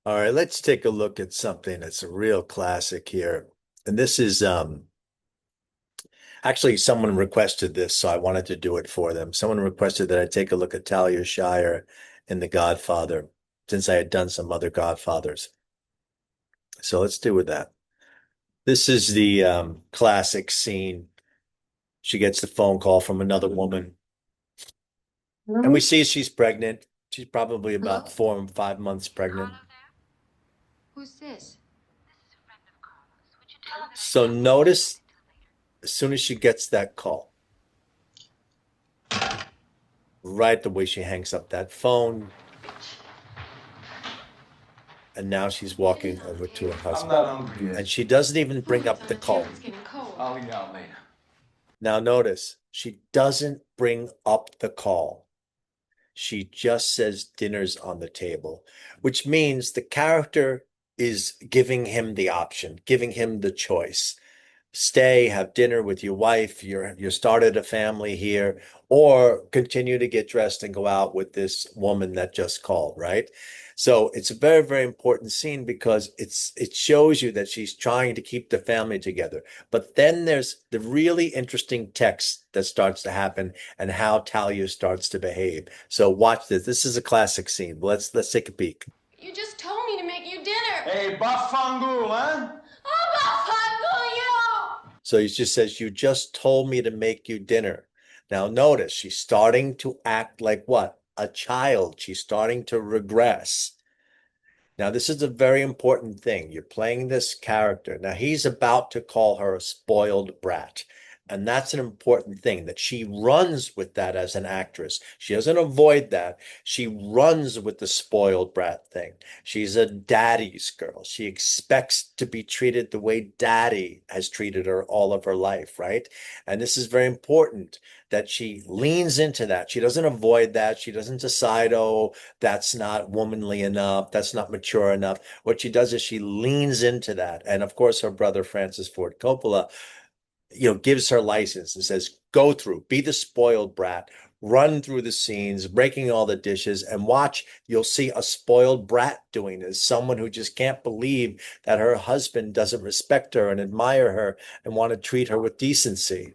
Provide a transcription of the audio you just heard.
All right, let's take a look at something that's a real classic here. And this is actually someone requested this, so I wanted to do it for them. Someone requested that I take a look at Talia Shire in The Godfather, since I had done some other Godfathers. So let's do with that. This is the classic scene. She gets the phone call from another woman, and we see she's pregnant. She's probably Hello? about 4 or 5 months pregnant. Carlo there? Who's this? So notice as soon as she gets that call, right the way she hangs up that phone, and now she's walking over to her I'm husband. not hungry yet. And she doesn't even Look, bring it's up on the the table. call. It's getting cold. I'll eat out later. Now notice, she doesn't bring up the call. She just says dinner's on the table, which means the character is giving him the option, giving him the choice. Stay, have dinner with your wife, you started a family here, or continue to get dressed and go out with this woman that just called, right? So it's a very, very important scene because it shows you that she's trying to keep the family together. But then there's the really interesting text that starts to happen and how Talia starts to behave. So watch this. This is a classic scene. Let's take a peek. You just told me to make you dinner. Hey, Bafangul, huh? So he just says, "You just told me to make you dinner." Now notice she's starting to act like what? A child. She's starting to regress. Now, this is a very important thing. You're playing this character. Now, he's about to call her a spoiled brat. And that's an important thing that she runs with that as an actress. She doesn't avoid that. She runs with the spoiled brat thing. She's a daddy's girl. She expects to be treated the way daddy has treated her all of her life, right? And this is very important that she leans into that. She doesn't avoid that. She doesn't decide, oh, that's not womanly enough. That's not mature enough. What she does is she leans into that. And of course, her brother, Francis Ford Coppola, gives her license and says, go through, be the spoiled brat, run through the scenes, breaking all the dishes, and watch. You'll see a spoiled brat doing this, someone who just can't believe that her husband doesn't respect her and admire her and want to treat her with decency.